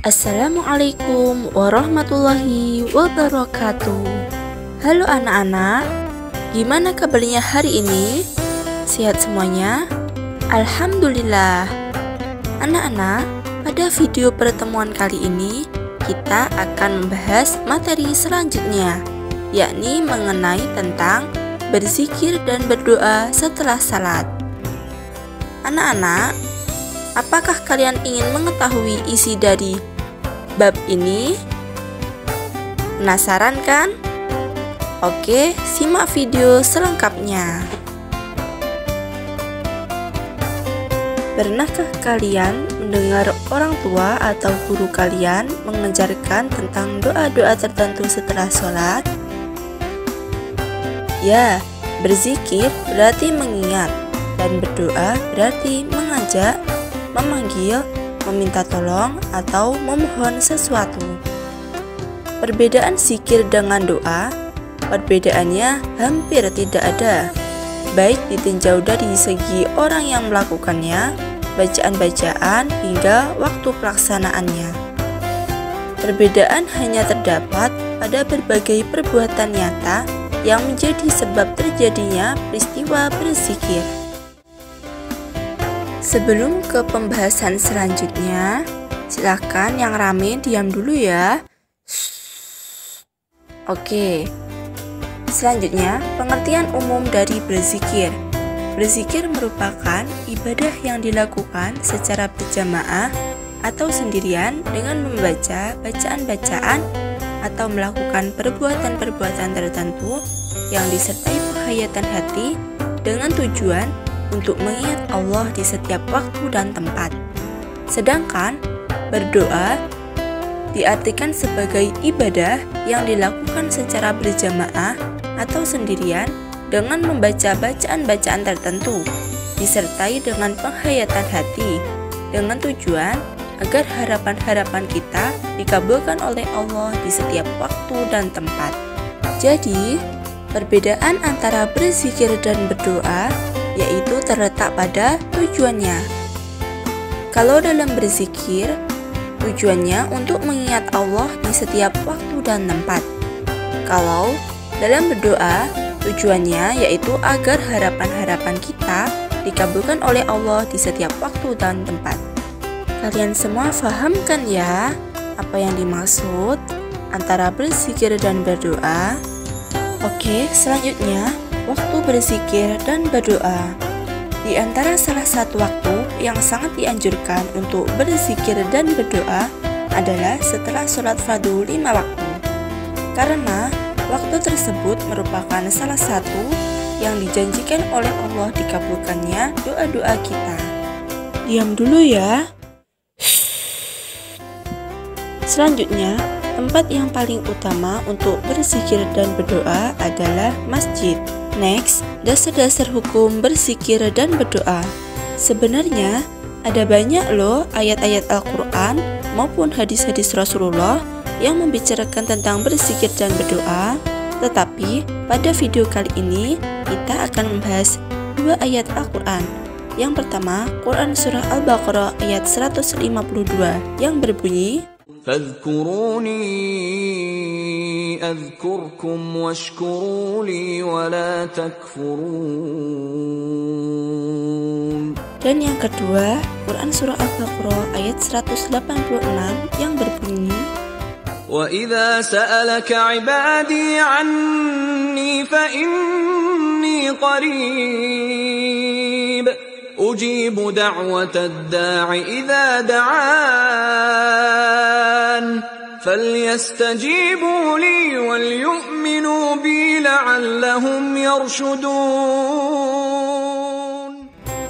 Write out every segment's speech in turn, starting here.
Assalamualaikum warahmatullahi wabarakatuh. Halo anak-anak, gimana kabarnya hari ini? Sehat semuanya? Alhamdulillah. Anak-anak, pada video pertemuan kali ini kita akan membahas materi selanjutnya, yakni mengenai tentang berzikir dan berdoa setelah salat. Anak-anak, apakah kalian ingin mengetahui isi dari bab ini? Penasaran kan? Oke, simak video selengkapnya. Pernahkah kalian mendengar orang tua atau guru kalian mengajarkan tentang doa-doa tertentu setelah sholat? Ya, berzikir berarti mengingat, dan berdoa berarti mengajak, memanggil, meminta tolong, atau memohon sesuatu. Perbedaan zikir dengan doa, perbedaannya hampir tidak ada, baik ditinjau dari segi orang yang melakukannya, bacaan-bacaan, hingga waktu pelaksanaannya. Perbedaan hanya terdapat pada berbagai perbuatan nyata yang menjadi sebab terjadinya peristiwa berzikir. Sebelum ke pembahasan selanjutnya, silahkan yang rame diam dulu ya. Oke, selanjutnya pengertian umum dari berzikir. Berzikir merupakan ibadah yang dilakukan secara berjamaah atau sendirian dengan membaca bacaan-bacaan atau melakukan perbuatan-perbuatan tertentu yang disertai penghayatan hati dengan tujuan untuk mengingat Allah di setiap waktu dan tempat. Sedangkan berdoa diartikan sebagai ibadah yang dilakukan secara berjamaah atau sendirian dengan membaca bacaan-bacaan tertentu, disertai dengan penghayatan hati, dengan tujuan agar harapan-harapan kita dikabulkan oleh Allah di setiap waktu dan tempat. Jadi, perbedaan antara berzikir dan berdoa yaitu terletak pada tujuannya. Kalau dalam berzikir, tujuannya untuk mengingat Allah di setiap waktu dan tempat. Kalau dalam berdoa, tujuannya yaitu agar harapan-harapan kita dikabulkan oleh Allah di setiap waktu dan tempat. Kalian semua paham kan ya apa yang dimaksud antara berzikir dan berdoa? Oke, selanjutnya waktu berzikir dan berdoa. Di antara salah satu waktu yang sangat dianjurkan untuk berzikir dan berdoa adalah setelah sholat fardu 5 waktu. Karena waktu tersebut merupakan salah satu yang dijanjikan oleh Allah dikabulkannya doa-doa kita. Diam dulu ya. Selanjutnya, tempat yang paling utama untuk berzikir dan berdoa adalah masjid. Next, dasar-dasar hukum berzikir dan berdoa. Sebenarnya, ada banyak loh ayat-ayat Al-Quran maupun hadis-hadis Rasulullah yang membicarakan tentang berzikir dan berdoa. Tetapi, pada video kali ini, kita akan membahas 2 ayat Al-Quran. Yang pertama, Quran Surah Al-Baqarah ayat 152 yang berbunyi, فاذكروني أذكركم واشكروا لي ولا تكفرون. Dan yang kedua, Quran Surah Al-Baqarah ayat 186 yang berbunyi, وإذا سألك عبادي عني فإني قريب أجيب دعوة الداع إذا دعان فليستجيبوا لي وليؤمنوا بي لعلهم يرشدون.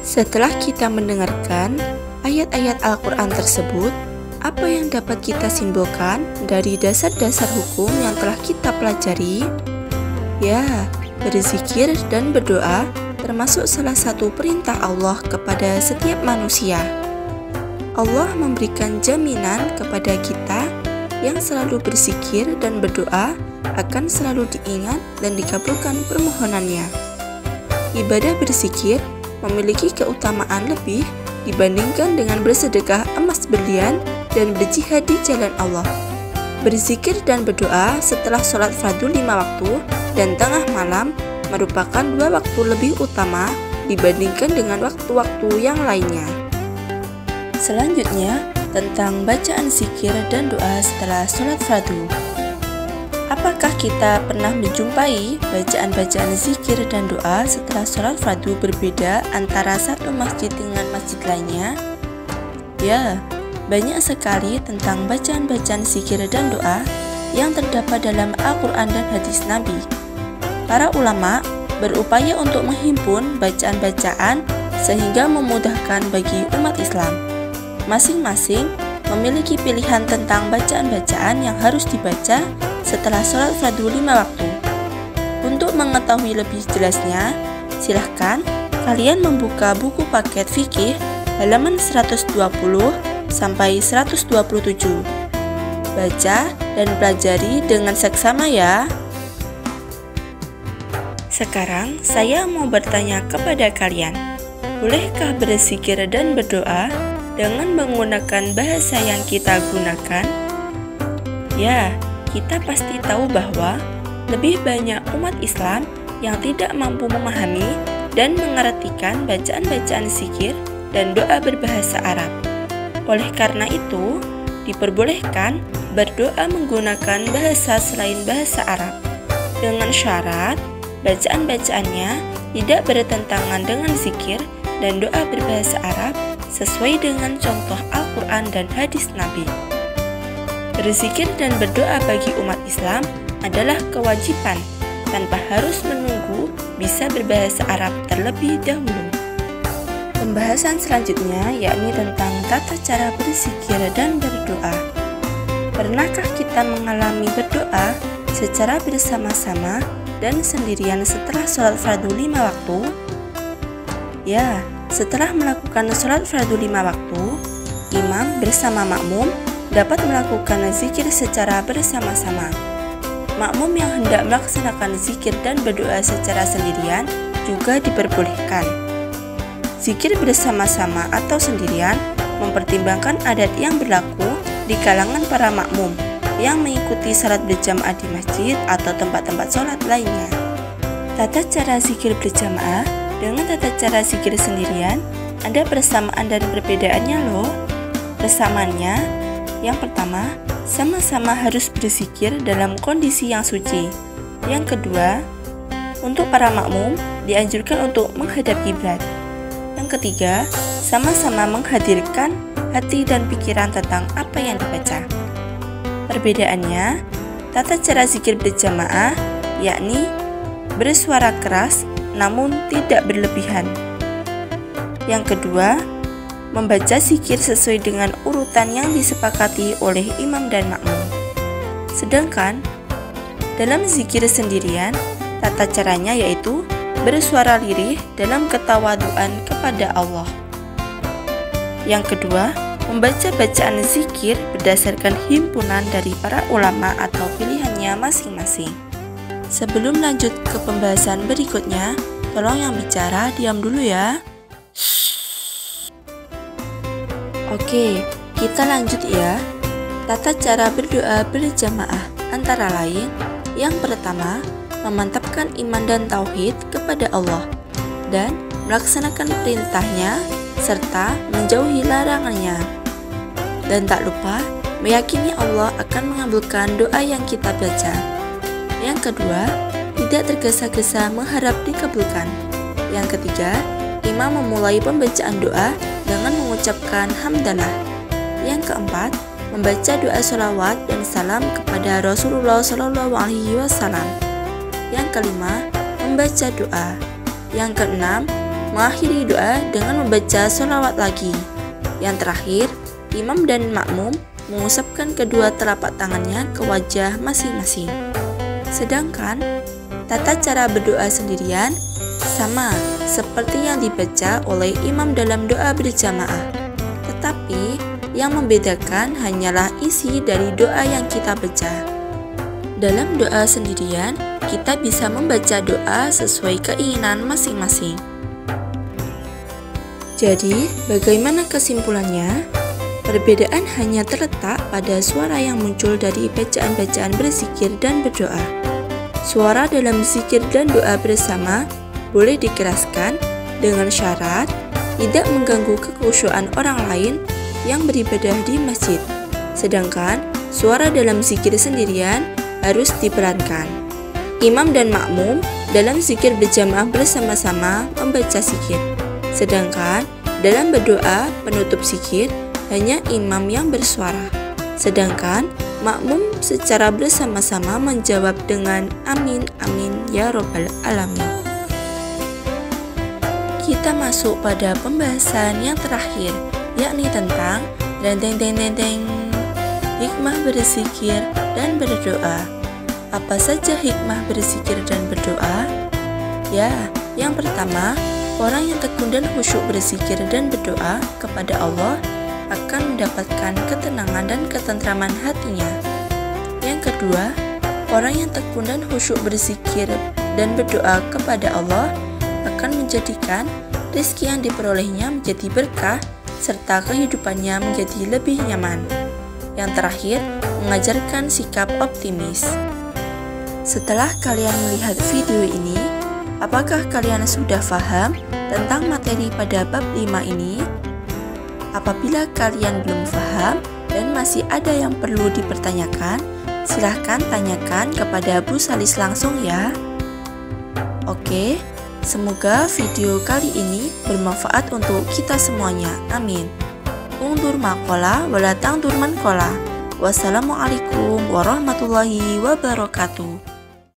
Setelah kita mendengarkan ayat-ayat Al-Quran tersebut, apa yang dapat kita simpulkan dari dasar-dasar hukum yang telah kita pelajari? Ya, berzikir dan berdoa termasuk salah satu perintah Allah kepada setiap manusia. Allah memberikan jaminan kepada kita yang selalu berzikir dan berdoa akan selalu diingat dan dikabulkan permohonannya. Ibadah berzikir memiliki keutamaan lebih dibandingkan dengan bersedekah emas berlian dan berjihad di jalan Allah. Berzikir dan berdoa setelah sholat fardu 5 waktu dan tengah malam merupakan 2 waktu lebih utama dibandingkan dengan waktu-waktu yang lainnya. Selanjutnya, tentang bacaan zikir dan doa setelah sholat fardu. Apakah kita pernah menjumpai bacaan-bacaan zikir dan doa setelah sholat fardu berbeda antara satu masjid dengan masjid lainnya? Ya, banyak sekali tentang bacaan-bacaan zikir dan doa yang terdapat dalam Al-Quran dan hadis Nabi. Para ulama berupaya untuk menghimpun bacaan-bacaan sehingga memudahkan bagi umat Islam. Masing-masing memiliki pilihan tentang bacaan-bacaan yang harus dibaca setelah sholat fardu 5 waktu. Untuk mengetahui lebih jelasnya, silahkan kalian membuka buku paket fikih halaman 120 sampai 127. Baca dan pelajari dengan seksama ya. Sekarang saya mau bertanya kepada kalian, bolehkah berzikir dan berdoa dengan menggunakan bahasa yang kita gunakan? Ya, kita pasti tahu bahwa lebih banyak umat Islam yang tidak mampu memahami dan mengartikan bacaan-bacaan zikir dan doa berbahasa Arab. Oleh karena itu, diperbolehkan berdoa menggunakan bahasa selain bahasa Arab, dengan syarat bacaan-bacaannya tidak bertentangan dengan zikir dan doa berbahasa Arab sesuai dengan contoh Al-Quran dan hadis Nabi. Berzikir dan berdoa bagi umat Islam adalah kewajiban tanpa harus menunggu bisa berbahasa Arab terlebih dahulu. Pembahasan selanjutnya yakni tentang tata cara berzikir dan berdoa. Pernahkah kita mengalami berdoa secara bersama-sama dan sendirian setelah sholat fardu 5 waktu? Ya, setelah melakukan sholat fardu 5 waktu, imam bersama makmum dapat melakukan zikir secara bersama-sama. Makmum yang hendak melaksanakan zikir dan berdoa secara sendirian juga diperbolehkan. Zikir bersama-sama atau sendirian mempertimbangkan adat yang berlaku di kalangan para makmum yang mengikuti salat berjamaah di masjid atau tempat-tempat sholat lainnya. Tata cara zikir berjamaah dengan tata cara zikir sendirian ada persamaan dan perbedaannya loh. Persamaannya, yang pertama, sama-sama harus berzikir dalam kondisi yang suci. Yang kedua, untuk para makmum dianjurkan untuk menghadap kiblat. Yang ketiga, sama-sama menghadirkan hati dan pikiran tentang apa yang dibaca. Perbedaannya, tata cara zikir berjamaah yakni bersuara keras namun tidak berlebihan. Yang kedua, membaca zikir sesuai dengan urutan yang disepakati oleh imam dan makmum. Sedangkan dalam zikir sendirian, tata caranya yaitu bersuara lirih dalam ketawaduan kepada Allah. Yang kedua, membaca bacaan zikir berdasarkan himpunan dari para ulama atau pilihannya masing-masing. Sebelum lanjut ke pembahasan berikutnya, tolong yang bicara diam dulu ya. Oke, kita lanjut ya. Tata cara berdoa berjamaah antara lain, yang pertama, memantapkan iman dan tauhid kepada Allah dan melaksanakan perintahnya serta menjauhi larangannya. Dan tak lupa meyakini Allah akan mengabulkan doa yang kita baca. Yang kedua, tidak tergesa-gesa mengharap dikabulkan. Yang ketiga, imam memulai pembacaan doa dengan mengucapkan hamdalah. Yang keempat, membaca doa sholawat dan salam kepada Rasulullah SAW. Yang kelima, membaca doa. Yang keenam, mengakhiri doa dengan membaca sholawat lagi. Yang terakhir, imam dan makmum mengusapkan kedua telapak tangannya ke wajah masing-masing. Sedangkan tata cara berdoa sendirian sama seperti yang dibaca oleh imam dalam doa berjamaah. Tetapi yang membedakan hanyalah isi dari doa yang kita baca. Dalam doa sendirian, kita bisa membaca doa sesuai keinginan masing-masing. Jadi, bagaimana kesimpulannya? Perbedaan hanya terletak pada suara yang muncul dari bacaan-bacaan berzikir dan berdoa. Suara dalam zikir dan doa bersama boleh dikeraskan dengan syarat tidak mengganggu kekhusyuan orang lain yang beribadah di masjid. Sedangkan suara dalam zikir sendirian harus diperankan. Imam dan makmum dalam zikir berjamaah bersama-sama membaca zikir. Sedangkan dalam berdoa penutup zikir hanya imam yang bersuara. Sedangkan makmum secara bersama-sama menjawab dengan amin amin ya robbal alamin. Kita masuk pada pembahasan yang terakhir, yakni tentang hikmah berzikir dan berdoa. Apa saja hikmah berzikir dan berdoa? Ya, yang pertama, orang yang tekun dan khusyuk berzikir dan berdoa kepada Allah akan mendapatkan ketenangan dan ketentraman hatinya. Yang kedua, orang yang tekun dan khusyuk berzikir dan berdoa kepada Allah akan menjadikan rezeki yang diperolehnya menjadi berkah serta kehidupannya menjadi lebih nyaman. Yang terakhir, mengajarkan sikap optimis. Setelah kalian melihat video ini, apakah kalian sudah paham tentang materi pada bab 5 ini? Apabila kalian belum paham dan masih ada yang perlu dipertanyakan, silahkan tanyakan kepada Bu Salis langsung ya. Oke, semoga video kali ini bermanfaat untuk kita semuanya. Amin. Ungdur makola walatang durman kola. Wassalamualaikum warahmatullahi wabarakatuh.